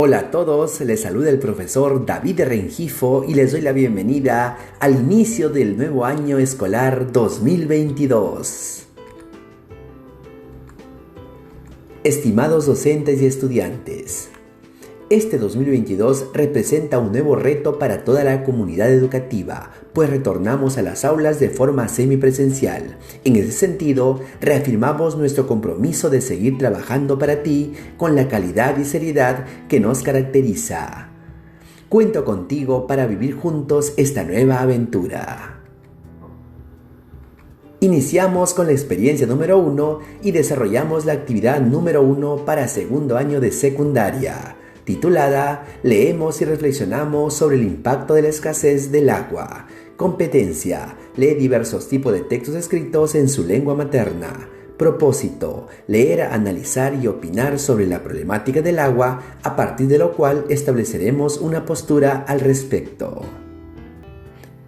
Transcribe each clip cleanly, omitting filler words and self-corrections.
Hola a todos, les saluda el profesor David Rengifo y les doy la bienvenida al inicio del nuevo año escolar 2022. Estimados docentes y estudiantes, este 2022 representa un nuevo reto para toda la comunidad educativa, pues retornamos a las aulas de forma semipresencial. En ese sentido, reafirmamos nuestro compromiso de seguir trabajando para ti con la calidad y seriedad que nos caracteriza. Cuento contigo para vivir juntos esta nueva aventura. Iniciamos con la experiencia número 1 y desarrollamos la actividad número 1 para segundo año de secundaria, titulada Leemos y reflexionamos sobre el impacto de la escasez del agua. Competencia: lee diversos tipos de textos escritos en su lengua materna. Propósito: leer, analizar y opinar sobre la problemática del agua, a partir de lo cual estableceremos una postura al respecto.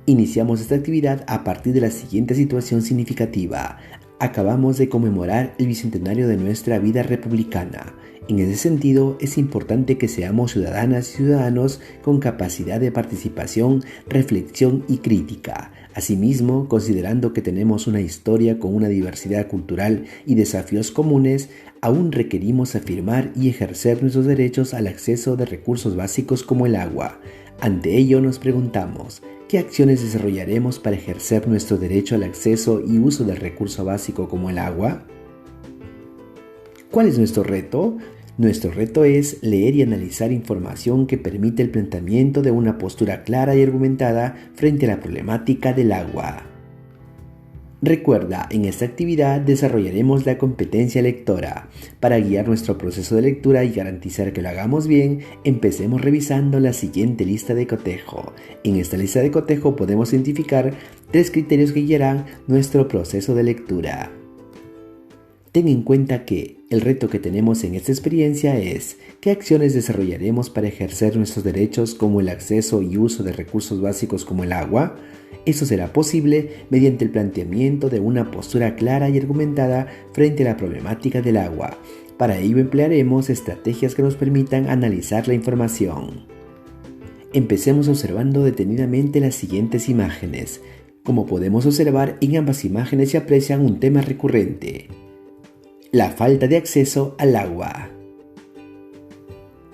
Iniciamos esta actividad a partir de la siguiente situación significativa. Acabamos de conmemorar el bicentenario de nuestra vida republicana. En ese sentido, es importante que seamos ciudadanas y ciudadanos con capacidad de participación, reflexión y crítica. Asimismo, considerando que tenemos una historia con una diversidad cultural y desafíos comunes, aún requerimos afirmar y ejercer nuestros derechos al acceso de recursos básicos como el agua. Ante ello nos preguntamos, ¿qué acciones desarrollaremos para ejercer nuestro derecho al acceso y uso del recurso básico como el agua? ¿Cuál es nuestro reto? Nuestro reto es leer y analizar información que permite el planteamiento de una postura clara y argumentada frente a la problemática del agua. Recuerda, en esta actividad desarrollaremos la competencia lectora. Para guiar nuestro proceso de lectura y garantizar que lo hagamos bien, empecemos revisando la siguiente lista de cotejo. En esta lista de cotejo podemos identificar 3 criterios que guiarán nuestro proceso de lectura. Ten en cuenta que el reto que tenemos en esta experiencia es ¿qué acciones desarrollaremos para ejercer nuestros derechos como el acceso y uso de recursos básicos como el agua? Eso será posible mediante el planteamiento de una postura clara y argumentada frente a la problemática del agua. Para ello emplearemos estrategias que nos permitan analizar la información. Empecemos observando detenidamente las siguientes imágenes. Como podemos observar, en ambas imágenes se aprecia un tema recurrente: la falta de acceso al agua.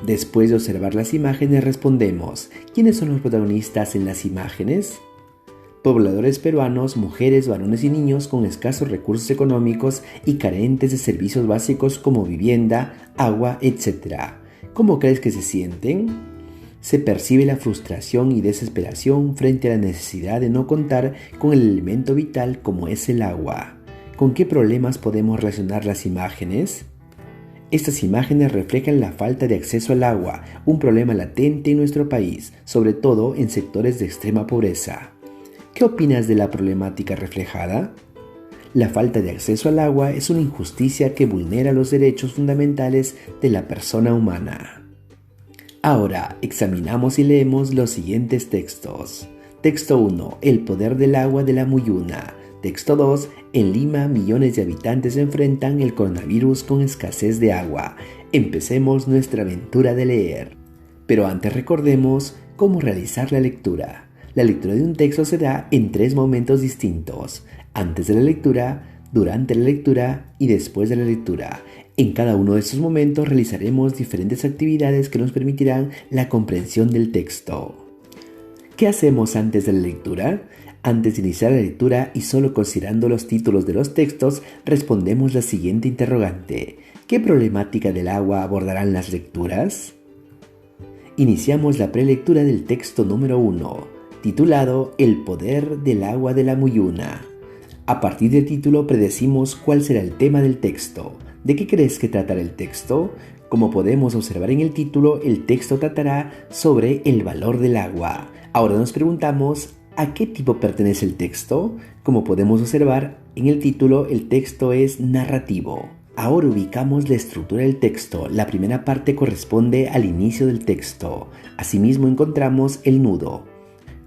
Después de observar las imágenes respondemos, ¿quiénes son los protagonistas en las imágenes? Pobladores peruanos, mujeres, varones y niños con escasos recursos económicos y carentes de servicios básicos como vivienda, agua, etc. ¿Cómo crees que se sienten? Se percibe la frustración y desesperación frente a la necesidad de no contar con el elemento vital como es el agua. ¿Con qué problemas podemos relacionar las imágenes? Estas imágenes reflejan la falta de acceso al agua, un problema latente en nuestro país, sobre todo en sectores de extrema pobreza. ¿Qué opinas de la problemática reflejada? La falta de acceso al agua es una injusticia que vulnera los derechos fundamentales de la persona humana. Ahora examinamos y leemos los siguientes textos. Texto 1. El poder del agua de la Muyuna. Texto 2. En Lima, millones de habitantes enfrentan el coronavirus con escasez de agua. Empecemos nuestra aventura de leer. Pero antes recordemos cómo realizar la lectura. La lectura de un texto se da en 3 momentos distintos: antes de la lectura, durante la lectura y después de la lectura. En cada uno de estos momentos realizaremos diferentes actividades que nos permitirán la comprensión del texto. ¿Qué hacemos antes de la lectura? Antes de iniciar la lectura y solo considerando los títulos de los textos, respondemos la siguiente interrogante: ¿qué problemática del agua abordarán las lecturas? Iniciamos la prelectura del texto número 1, titulado El poder del agua de la Muyuna. A partir del título predecimos cuál será el tema del texto. ¿De qué crees que tratará el texto? Como podemos observar en el título, el texto tratará sobre el valor del agua. Ahora nos preguntamos, ¿a qué tipo pertenece el texto? Como podemos observar en el título, el texto es narrativo. Ahora ubicamos la estructura del texto. La primera parte corresponde al inicio del texto. Asimismo encontramos el nudo.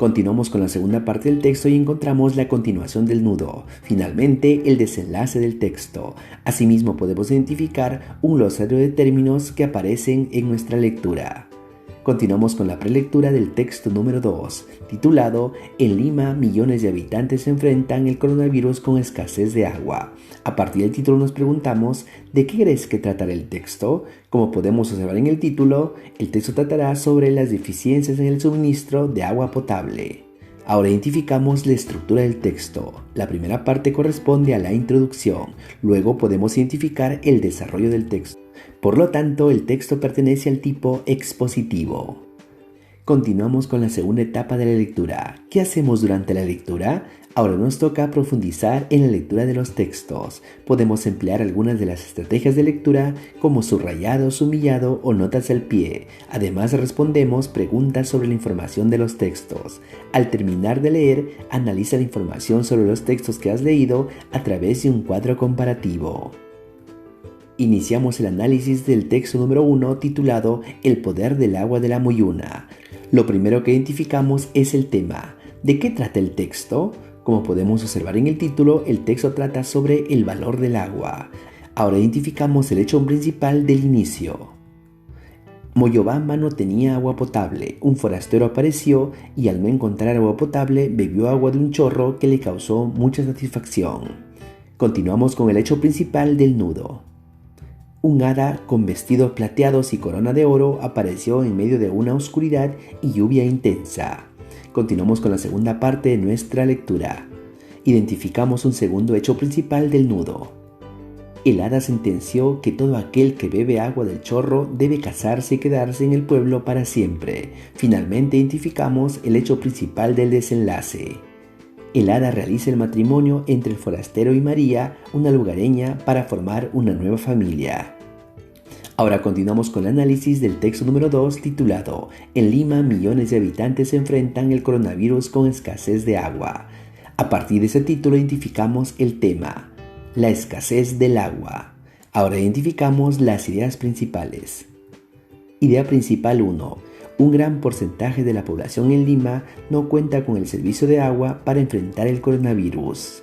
Continuamos con la segunda parte del texto y encontramos la continuación del nudo, finalmente el desenlace del texto. Asimismo podemos identificar un glosario de términos que aparecen en nuestra lectura. Continuamos con la prelectura del texto número 2, titulado En Lima, millones de habitantes enfrentan el coronavirus con escasez de agua. A partir del título nos preguntamos, ¿de qué crees que tratará el texto? Como podemos observar en el título, el texto tratará sobre las deficiencias en el suministro de agua potable. Ahora identificamos la estructura del texto. La primera parte corresponde a la introducción, luego podemos identificar el desarrollo del texto. Por lo tanto, el texto pertenece al tipo expositivo. Continuamos con la segunda etapa de la lectura. ¿Qué hacemos durante la lectura? Ahora nos toca profundizar en la lectura de los textos. Podemos emplear algunas de las estrategias de lectura como subrayado, sumillado o notas al pie. Además respondemos preguntas sobre la información de los textos. Al terminar de leer, analiza la información sobre los textos que has leído a través de un cuadro comparativo. Iniciamos el análisis del texto número 1 titulado El poder del agua de la Moyuna. Lo primero que identificamos es el tema. ¿De qué trata el texto? Como podemos observar en el título, el texto trata sobre el valor del agua. Ahora identificamos el hecho principal del inicio. Moyobamba no tenía agua potable. Un forastero apareció y al no encontrar agua potable bebió agua de un chorro que le causó mucha satisfacción. Continuamos con el hecho principal del nudo. Un hada con vestidos plateados y corona de oro apareció en medio de una oscuridad y lluvia intensa. Continuamos con la segunda parte de nuestra lectura. Identificamos un segundo hecho principal del nudo. El hada sentenció que todo aquel que bebe agua del chorro debe casarse y quedarse en el pueblo para siempre. Finalmente identificamos el hecho principal del desenlace. El hada realiza el matrimonio entre el forastero y María, una lugareña, para formar una nueva familia. Ahora continuamos con el análisis del texto número 2 titulado En Lima, millones de habitantes enfrentan el coronavirus con escasez de agua. A partir de ese título identificamos el tema, la escasez del agua. Ahora identificamos las ideas principales. Idea principal 1. Un gran porcentaje de la población en Lima no cuenta con el servicio de agua para enfrentar el coronavirus.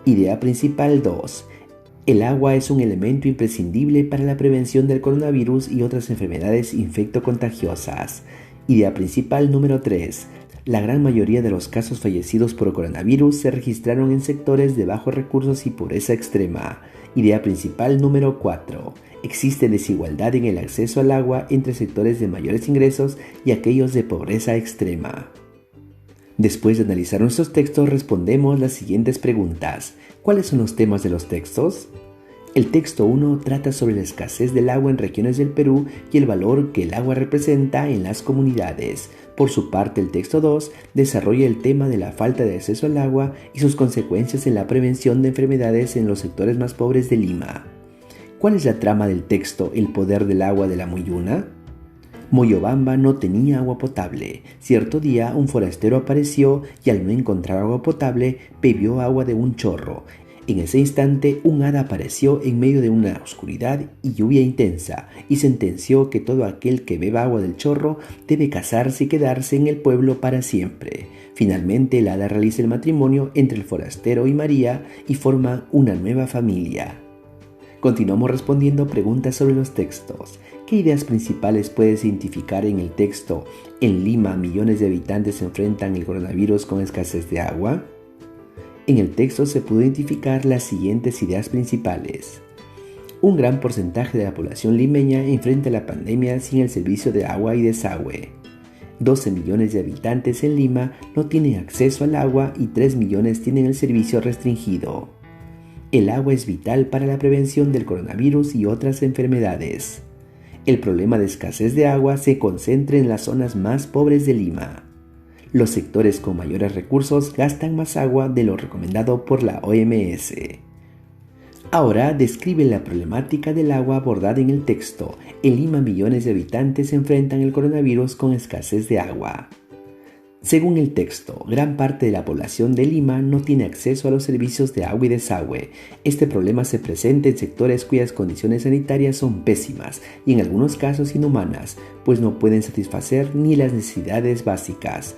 Idea principal 2. El agua es un elemento imprescindible para la prevención del coronavirus y otras enfermedades infectocontagiosas. Idea principal número 3. La gran mayoría de los casos fallecidos por coronavirus se registraron en sectores de bajos recursos y pobreza extrema. Idea principal número 4. Existe desigualdad en el acceso al agua entre sectores de mayores ingresos y aquellos de pobreza extrema. Después de analizar nuestros textos, respondemos las siguientes preguntas. ¿Cuáles son los temas de los textos? El texto 1 trata sobre la escasez del agua en regiones del Perú y el valor que el agua representa en las comunidades. Por su parte, el texto 2 desarrolla el tema de la falta de acceso al agua y sus consecuencias en la prevención de enfermedades en los sectores más pobres de Lima. ¿Cuál es la trama del texto El poder del agua de la Moyuna? Moyobamba no tenía agua potable. Cierto día un forastero apareció y al no encontrar agua potable bebió agua de un chorro. En ese instante un hada apareció en medio de una oscuridad y lluvia intensa y sentenció que todo aquel que beba agua del chorro debe casarse y quedarse en el pueblo para siempre. Finalmente el hada realiza el matrimonio entre el forastero y María y forma una nueva familia. Continuamos respondiendo preguntas sobre los textos. ¿Qué ideas principales puedes identificar en el texto En Lima, millones de habitantes se enfrentan el coronavirus con escasez de agua? En el texto se pudo identificar las siguientes ideas principales. Un gran porcentaje de la población limeña enfrenta la pandemia sin el servicio de agua y desagüe. 12 millones de habitantes en Lima no tienen acceso al agua y 3 millones tienen el servicio restringido. El agua es vital para la prevención del coronavirus y otras enfermedades. El problema de escasez de agua se concentra en las zonas más pobres de Lima. Los sectores con mayores recursos gastan más agua de lo recomendado por la OMS. Ahora describe la problemática del agua abordada en el texto. En Lima, millones de habitantes enfrentan el coronavirus con escasez de agua. Según el texto, gran parte de la población de Lima no tiene acceso a los servicios de agua y desagüe. Este problema se presenta en sectores cuyas condiciones sanitarias son pésimas y en algunos casos inhumanas, pues no pueden satisfacer ni las necesidades básicas.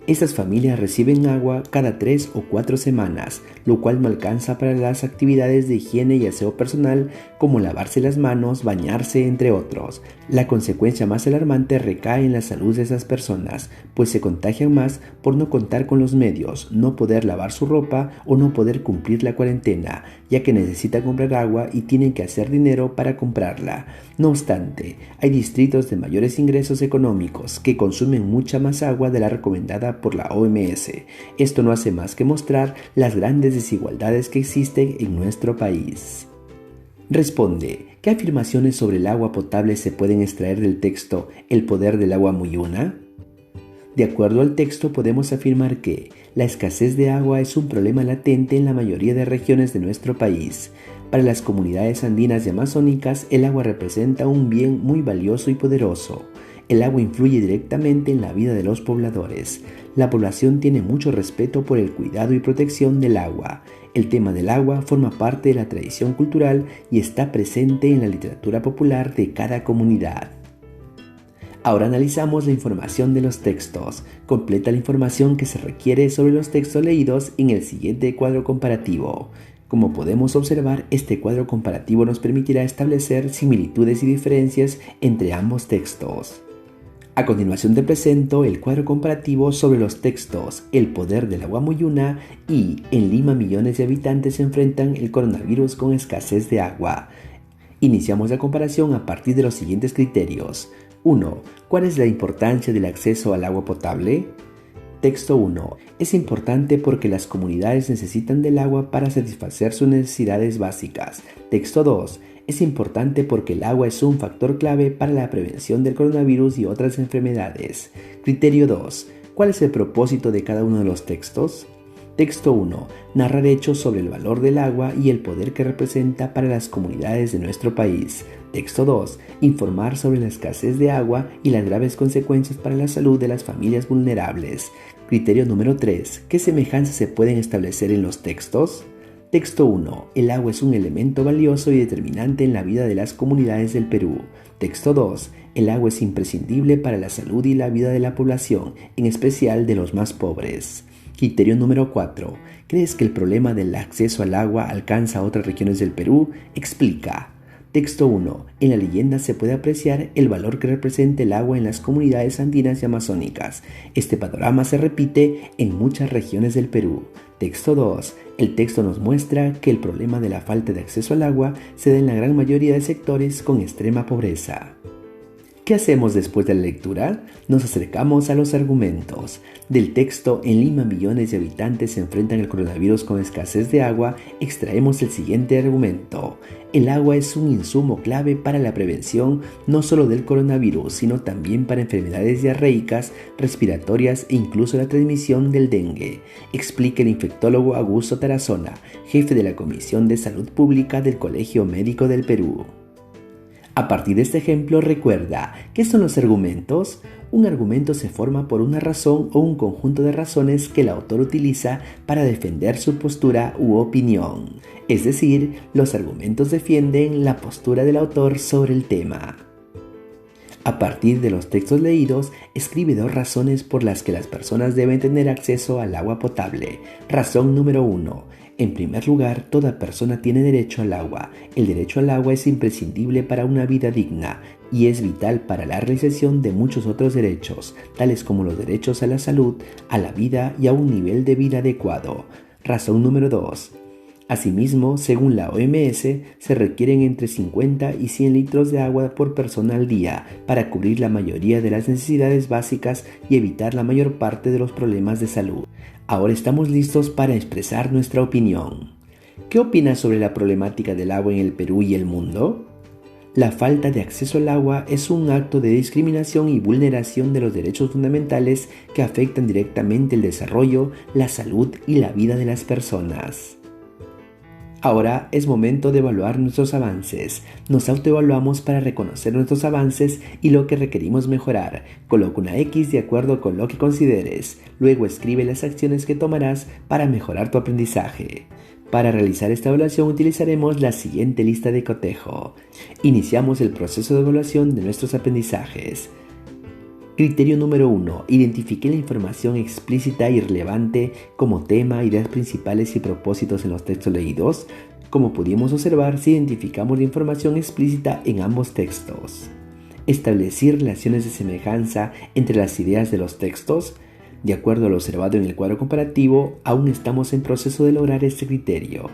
Estas familias reciben agua cada 3 o 4 semanas, lo cual no alcanza para las actividades de higiene y aseo personal como lavarse las manos, bañarse, entre otros. La consecuencia más alarmante recae en la salud de esas personas, pues se contagian más por no contar con los medios, no poder lavar su ropa o no poder cumplir la cuarentena, ya que necesitan comprar agua y tienen que hacer dinero para comprarla. No obstante, hay distritos de mayores ingresos económicos que consumen mucha más agua de la recomendada por la OMS. Esto no hace más que mostrar las grandes desigualdades que existen en nuestro país. Responde, ¿qué afirmaciones sobre el agua potable se pueden extraer del texto El poder del agua Muyuna? De acuerdo al texto podemos afirmar que la escasez de agua es un problema latente en la mayoría de regiones de nuestro país. Para las comunidades andinas y amazónicas, el agua representa un bien muy valioso y poderoso. El agua influye directamente en la vida de los pobladores. La población tiene mucho respeto por el cuidado y protección del agua. El tema del agua forma parte de la tradición cultural y está presente en la literatura popular de cada comunidad. Ahora analizamos la información de los textos. Completa la información que se requiere sobre los textos leídos en el siguiente cuadro comparativo. Como podemos observar, este cuadro comparativo nos permitirá establecer similitudes y diferencias entre ambos textos. A continuación te presento el cuadro comparativo sobre los textos El poder del agua Muyuna y En Lima millones de habitantes enfrentan el coronavirus con escasez de agua. Iniciamos la comparación a partir de los siguientes criterios. 1. ¿Cuál es la importancia del acceso al agua potable? Texto 1. Es importante porque las comunidades necesitan del agua para satisfacer sus necesidades básicas. Texto 2. Es importante porque el agua es un factor clave para la prevención del coronavirus y otras enfermedades. Criterio 2. ¿Cuál es el propósito de cada uno de los textos? Texto 1. Narrar hechos sobre el valor del agua y el poder que representa para las comunidades de nuestro país. Texto 2. Informar sobre la escasez de agua y las graves consecuencias para la salud de las familias vulnerables. Criterio número 3. ¿Qué semejanzas se pueden establecer en los textos? Texto 1. El agua es un elemento valioso y determinante en la vida de las comunidades del Perú. Texto 2. El agua es imprescindible para la salud y la vida de la población, en especial de los más pobres. Criterio número 4. ¿Crees que el problema del acceso al agua alcanza a otras regiones del Perú? Explica. Texto 1. En la leyenda se puede apreciar el valor que representa el agua en las comunidades andinas y amazónicas. Este panorama se repite en muchas regiones del Perú. Texto 2. El texto nos muestra que el problema de la falta de acceso al agua se da en la gran mayoría de sectores con extrema pobreza. ¿Qué hacemos después de la lectura? Nos acercamos a los argumentos. Del texto En Lima millones de habitantes se enfrentan al coronavirus con escasez de agua, extraemos el siguiente argumento. El agua es un insumo clave para la prevención no solo del coronavirus, sino también para enfermedades diarreicas, respiratorias e incluso la transmisión del dengue, explica el infectólogo Augusto Tarazona, jefe de la Comisión de Salud Pública del Colegio Médico del Perú. A partir de este ejemplo, recuerda, ¿qué son los argumentos? Un argumento se forma por una razón o un conjunto de razones que el autor utiliza para defender su postura u opinión. Es decir, los argumentos defienden la postura del autor sobre el tema. A partir de los textos leídos, escribe 2 razones por las que las personas deben tener acceso al agua potable. Razón número 1. En primer lugar, toda persona tiene derecho al agua. El derecho al agua es imprescindible para una vida digna y es vital para la realización de muchos otros derechos, tales como los derechos a la salud, a la vida y a un nivel de vida adecuado. Razón número 2. Asimismo, según la OMS, se requieren entre 50 y 100 litros de agua por persona al día para cubrir la mayoría de las necesidades básicas y evitar la mayor parte de los problemas de salud. Ahora estamos listos para expresar nuestra opinión. ¿Qué opinas sobre la problemática del agua en el Perú y el mundo? La falta de acceso al agua es un acto de discriminación y vulneración de los derechos fundamentales que afectan directamente el desarrollo, la salud y la vida de las personas. Ahora es momento de evaluar nuestros avances. Nos autoevaluamos para reconocer nuestros avances y lo que requerimos mejorar. Coloca una X de acuerdo con lo que consideres. Luego escribe las acciones que tomarás para mejorar tu aprendizaje. Para realizar esta evaluación utilizaremos la siguiente lista de cotejo. Iniciamos el proceso de evaluación de nuestros aprendizajes. Criterio número 1. Identifique la información explícita y relevante como tema, ideas principales y propósitos en los textos leídos. Como pudimos observar, si identificamos la información explícita en ambos textos. Establecer relaciones de semejanza entre las ideas de los textos. De acuerdo a lo observado en el cuadro comparativo, aún estamos en proceso de lograr este criterio.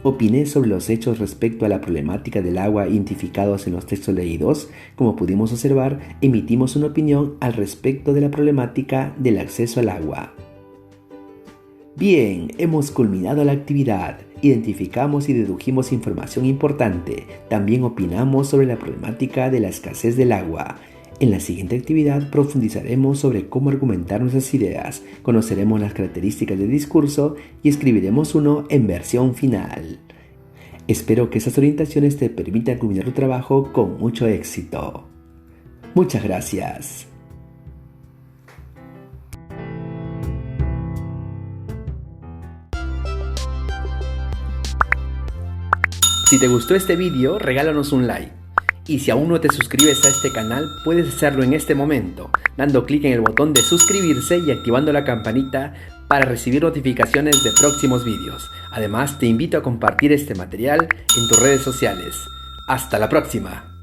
Opiné sobre los hechos respecto a la problemática del agua identificados en los textos leídos. Como pudimos observar, emitimos una opinión al respecto de la problemática del acceso al agua. Bien, hemos culminado la actividad. Identificamos y dedujimos información importante. También opinamos sobre la problemática de la escasez del agua. En la siguiente actividad profundizaremos sobre cómo argumentar nuestras ideas, conoceremos las características del discurso y escribiremos uno en versión final. Espero que estas orientaciones te permitan culminar tu trabajo con mucho éxito. Muchas gracias. Si te gustó este vídeo, regálanos un like. Y si aún no te suscribes a este canal, puedes hacerlo en este momento, dando clic en el botón de suscribirse y activando la campanita para recibir notificaciones de próximos vídeos. Además, te invito a compartir este material en tus redes sociales. ¡Hasta la próxima!